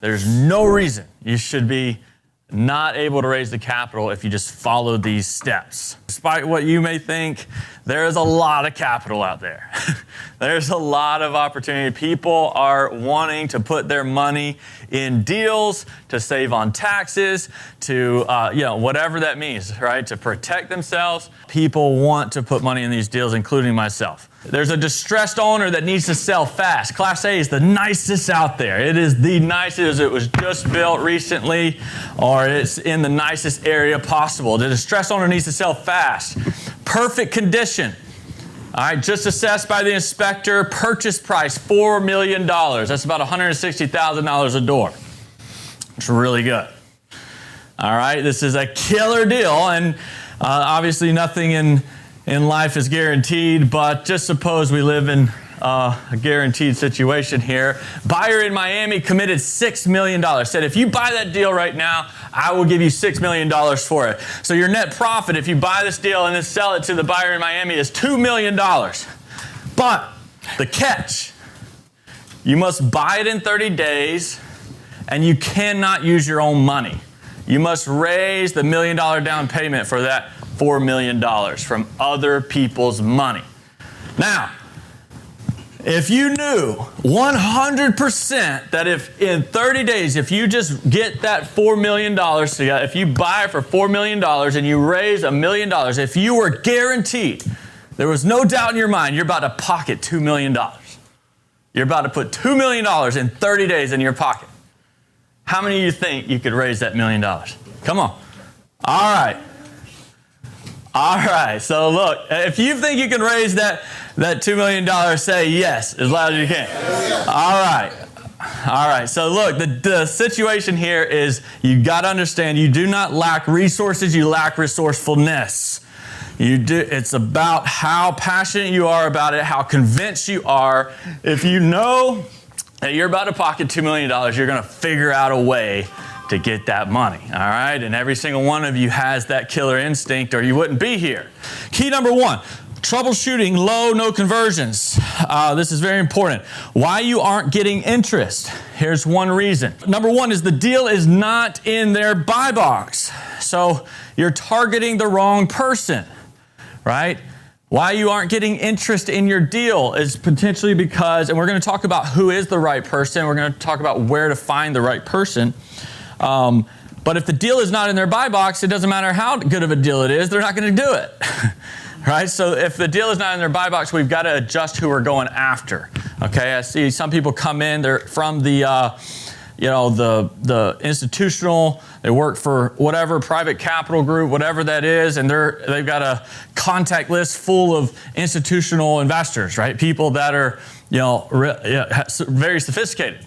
There's no reason you should be not able to raise the capital if you just follow these steps. Despite what you may think, there is a lot of capital out there. There's a lot of opportunity. People are wanting to put their money in deals, to save on taxes, to, whatever that means, right? To protect themselves. People want to put money in these deals, including myself. There's a distressed owner that needs to sell fast. Class A is the nicest out there. It is the nicest. It was just built recently, or it's in the nicest area possible. The distressed owner needs to sell fast. Perfect condition. All right, just assessed by the inspector. Purchase price, $4 million. That's about $160,000 a door. It's really good. All right, this is a killer deal, and obviously nothing in life is guaranteed, but just suppose we live in a guaranteed situation here. Buyer in Miami committed $6 million. Said, if you buy that deal right now, I will give you $6 million for it. So your net profit, if you buy this deal and then sell it to the buyer in Miami, is $2 million. But the catch, you must buy it in 30 days, and you cannot use your own money. You must raise the $1 million down payment for that $4 million from other people's money. Now, if you knew 100% that if in 30 days, if you just get that $4 million together, if you buy it for $4 million and you raise $1 million, if you were guaranteed, there was no doubt in your mind, you're about to pocket $2 million. You're about to put $2 million in 30 days in your pocket. How many of you think you could raise that $1 million? Come on. All right. All right. So look, if you think you can raise that $2 million, say yes as loud as you can. All right. All right. So look, the situation here is you got to understand you do not lack resources, you lack resourcefulness. It's about how passionate you are about it, how convinced you are. If you know that you're about to pocket $2 million, you're going to figure out a way to get that money, all right? And every single one of you has that killer instinct or you wouldn't be here. Key number 1, troubleshooting low, no conversions. This is very important. Why you aren't getting interest. Here's one reason. Number 1 is the deal is not in their buy box. So you're targeting the wrong person, right? Why you aren't getting interest in your deal is potentially because, and we're going to talk about who is the right person. We're going to talk about where to find the right person. But if the deal is not in their buy box, it doesn't matter how good of a deal it is, they're not going to do it. Right? So if the deal is not in their buy box, we've got to adjust who we're going after. Okay? I see some people come in, they're from the institutional, they work for whatever private capital group, whatever that is, and they've got a contact list full of institutional investors, right? People that are, very sophisticated.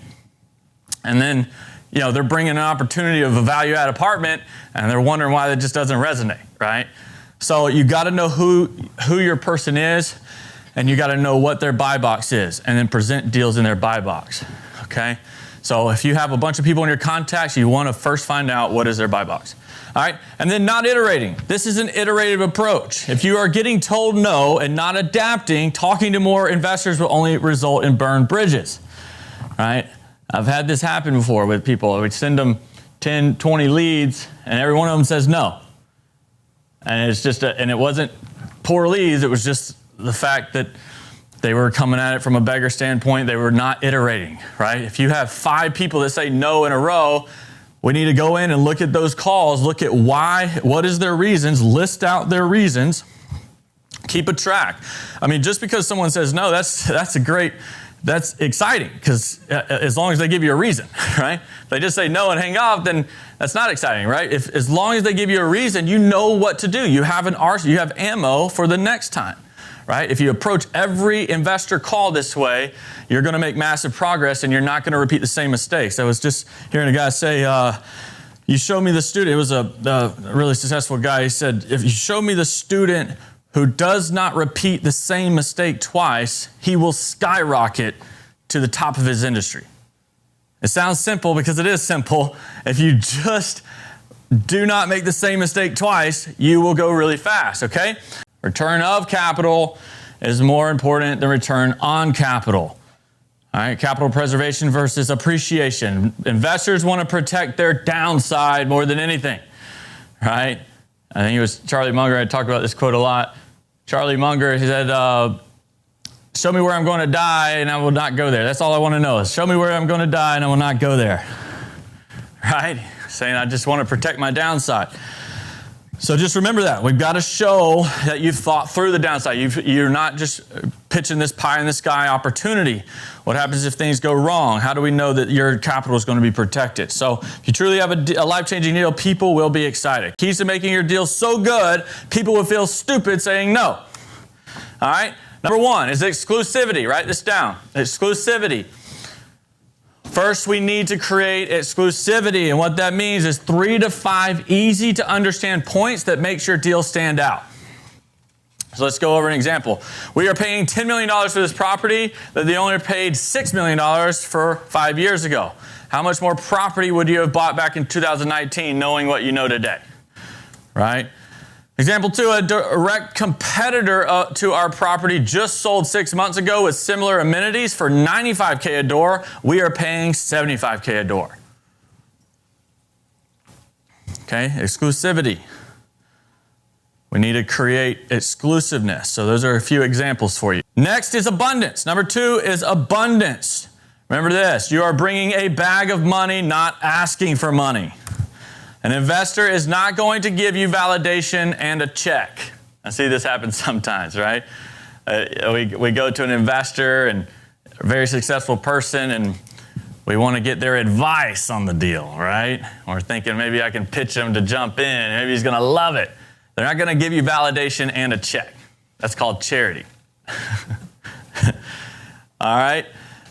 And then, they're bringing an opportunity of a value-add apartment, and they're wondering why that just doesn't resonate, right? So you got to know who your person is, and you got to know what their buy box is, and then present deals in their buy box, okay? So if you have a bunch of people in your contacts, you want to first find out what is their buy box. All right, and then not iterating. This is an iterative approach. If you are getting told no and not adapting, talking to more investors will only result in burned bridges, right? I've had this happen before with people. We send them 10, 20 leads, and every one of them says no. And it's just, and it wasn't poor leads, it was just the fact that they were coming at it from a beggar standpoint. They were not iterating, right? If you have 5 people that say no in a row, we need to go in and look at those calls, look at why, what is their reasons, list out their reasons, keep a track. I mean, just because someone says no, that's exciting, because as long as they give you a reason, right? If they just say no and hang off, then that's not exciting, right? As long as they give you a reason, you know what to do. You have you have ammo for the next time, right? If you approach every investor call this way, you're going to make massive progress and you're not going to repeat the same mistakes. I was just hearing a guy say, you show me the student. It was a really successful guy. He said, if you show me the student who does not repeat the same mistake twice, he will skyrocket to the top of his industry. It sounds simple because it is simple. If you just do not make the same mistake twice, you will go really fast, okay? Return of capital is more important than return on capital. All right, capital preservation versus appreciation. Investors want to protect their downside more than anything, right? I think it was Charlie Munger. I talked about this quote a lot. Charlie Munger, he said, show me where I'm going to die and I will not go there. That's all I want to know is show me where I'm going to die and I will not go there, right? Saying I just want to protect my downside. So just remember that. We've got to show that you've thought through the downside. You're not just pitching this pie in the sky opportunity. What happens if things go wrong? How do we know that your capital is going to be protected? So if you truly have a life-changing deal, people will be excited. Keys to making your deal so good, people will feel stupid saying no. All right? Number one is exclusivity. Write this down. Exclusivity. First, we need to create exclusivity, and what that means is 3 to 5 easy to understand points that makes your deal stand out. So let's go over an example. We are paying $10 million for this property that the owner paid $6 million for 5 years ago. How much more property would you have bought back in 2019 knowing what you know today? Right? Example 2, a direct competitor to our property just sold 6 months ago with similar amenities for $95K a door. We are paying $75K a door. Okay, exclusivity. We need to create exclusiveness. So those are a few examples for you. Next is abundance. Number 2 is abundance. Remember this, you are bringing a bag of money, not asking for money. An investor is not going to give you validation and a check. I see this happen sometimes, right? We go to an investor and a very successful person and we want to get their advice on the deal, right? We're thinking maybe I can pitch him to jump in. Maybe he's going to love it. They're not going to give you validation and a check. That's called charity. All right?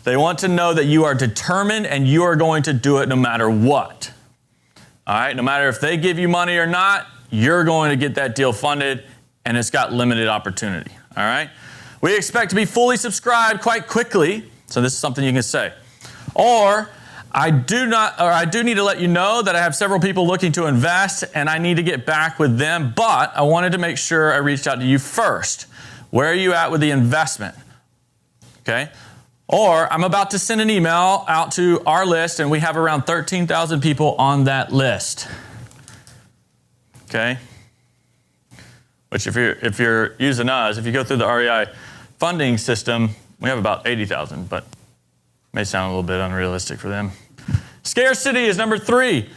They want to know that you are determined and you are going to do it no matter what. All right, no matter if they give you money or not, you're going to get that deal funded and it's got limited opportunity. All right, we expect to be fully subscribed quite quickly. So this is something you can say. Or I do need to let you know that I have several people looking to invest and I need to get back with them, but I wanted to make sure I reached out to you first. Where are you at with the investment? Okay. Or I'm about to send an email out to our list and we have around 13,000 people on that list. Okay? Which if you're using us, if you go through the REI funding system, we have about 80,000, but may sound a little bit unrealistic for them. Scarcity is number 3.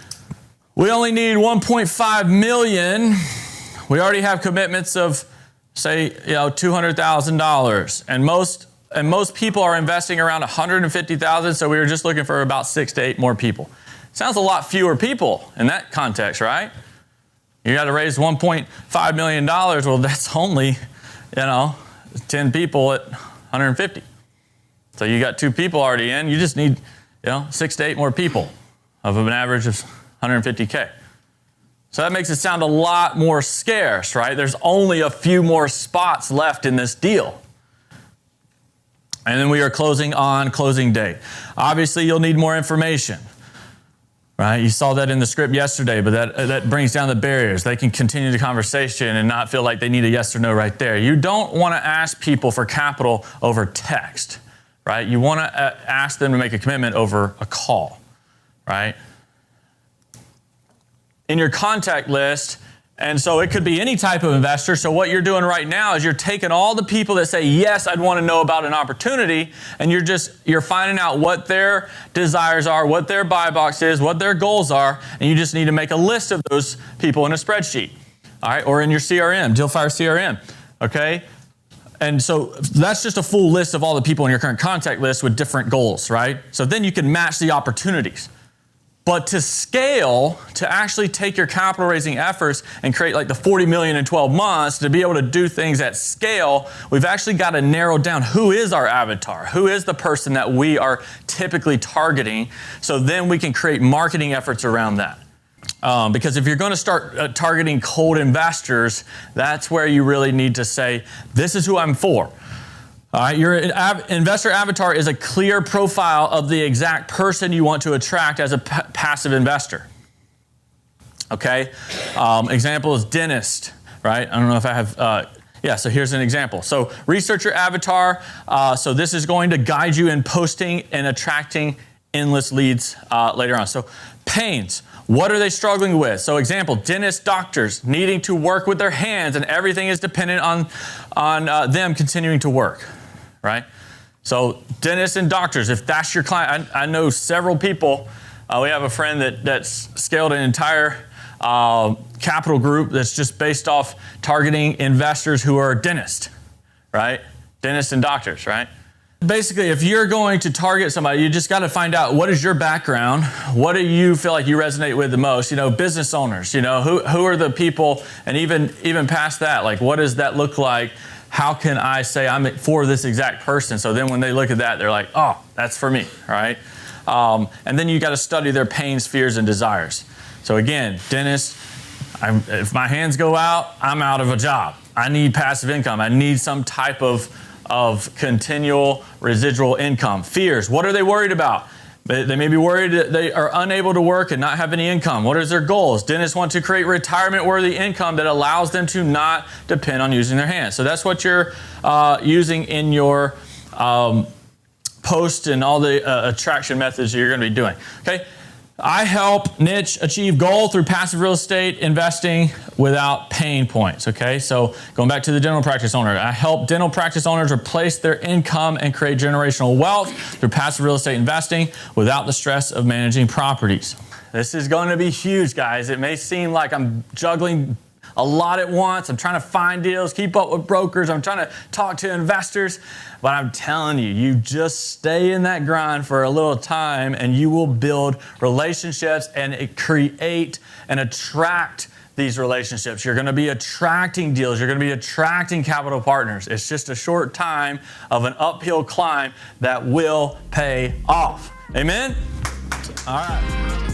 We only need 1.5 million. We already have commitments of say, $200,000 and most people are investing around 150,000, so we were just looking for about 6 to 8 more people. Sounds a lot fewer people in that context, right? You got to raise $1.5 million. Well, that's only, 10 people at 150. So you got 2 people already in. You just need, 6 to 8 more people of an average of 150K. So that makes it sound a lot more scarce, right? There's only a few more spots left in this deal. And then we are closing on closing date. Obviously, you'll need more information, right? You saw that in the script yesterday, but that brings down the barriers. They can continue the conversation and not feel like they need a yes or no right there. You don't want to ask people for capital over text, right? You want to ask them to make a commitment over a call, right? In your contact list, and so it could be any type of investor. So what you're doing right now is you're taking all the people that say, yes, I'd want to know about an opportunity, and you're finding out what their desires are, what their buy box is, what their goals are, and you just need to make a list of those people in a spreadsheet, all right, or in your CRM, Dealfire CRM, okay? And so that's just a full list of all the people in your current contact list with different goals, right? So then you can match the opportunities. But to scale, to actually take your capital raising efforts and create like the 40 million in 12 months, to be able to do things at scale, we've actually got to narrow down who is our avatar, who is the person that we are typically targeting, so then we can create marketing efforts around that. Because if you're going to start targeting cold investors, that's where you really need to say, this is who I'm for. All right, your investor avatar is a clear profile of the exact person you want to attract as a passive investor. Okay, example is dentist, right? I don't know if I have Yeah, so here's an example. So research your avatar. So this is going to guide you in posting and attracting endless leads later on. So pains, what are they struggling with? So example, dentists, doctors needing to work with their hands, and everything is dependent on them continuing to work, right? So dentists and doctors, if that's your client, I know several people. We have a friend that's scaled an entire capital group that's just based off targeting investors who are dentists, right? Dentists and doctors, right? Basically, if you're going to target somebody, you just got to find out, what is your background? What do you feel like you resonate with the most? You know, business owners, you know, who are the people, and even past that, like, what does that look like? How can I say I'm for this exact person? So then when they look at that, they're like, oh, that's for me, right? And then you got to study their pains, fears, and desires. So again, dentist, if my hands go out, I'm out of a job. I need passive income. I need some type of continual residual income. Fears, what are they worried about? They may be worried that they are unable to work and not have any income. What is their goals? Dentists want to create retirement-worthy income that allows them to not depend on using their hands. So that's what you're using in your post and all the attraction methods you're going to be doing. Okay. I help niche achieve goal through passive real estate investing without pain points. Okay, so going back to the dental practice owner, I help dental practice owners replace their income and create generational wealth through passive real estate investing without the stress of managing properties. This is going to be huge, guys. It may seem like I'm juggling a lot at once. I'm trying to find deals, keep up with brokers. I'm trying to talk to investors. But I'm telling you, you just stay in that grind for a little time and you will build relationships and create and attract these relationships. You're going to be attracting deals. You're going to be attracting capital partners. It's just a short time of an uphill climb that will pay off. Amen? All right.